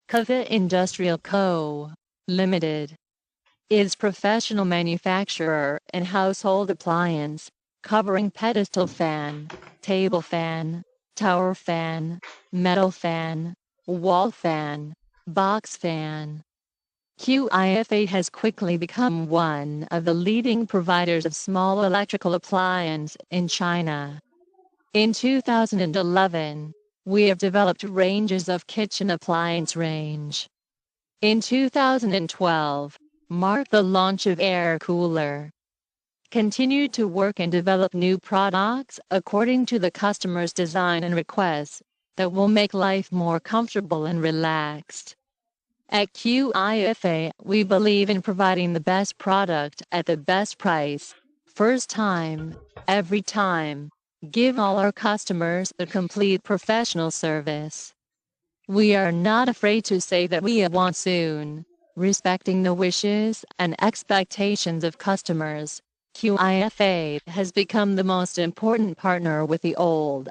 Qifa Industrial Co. Limited is professional manufacturer in household appliance, covering pedestal fan, table fan, tower fan, metal fan, wall fan, box fan. Qifa has quickly become one of the leading providers of small electrical appliance in China. In 2011, we have developed ranges of kitchen appliance range. In 2012, marked the launch of air cooler. Continued to work and develop new products according to the customer's design and requests that will make life more comfortable and relaxed. At Qifa, we believe in providing the best product at the best price. First time, every time. Give all our customers a complete professional service. We are not afraid to say that we want soon, respecting the wishes and expectations of customers. Qifa has become the most important partner with the old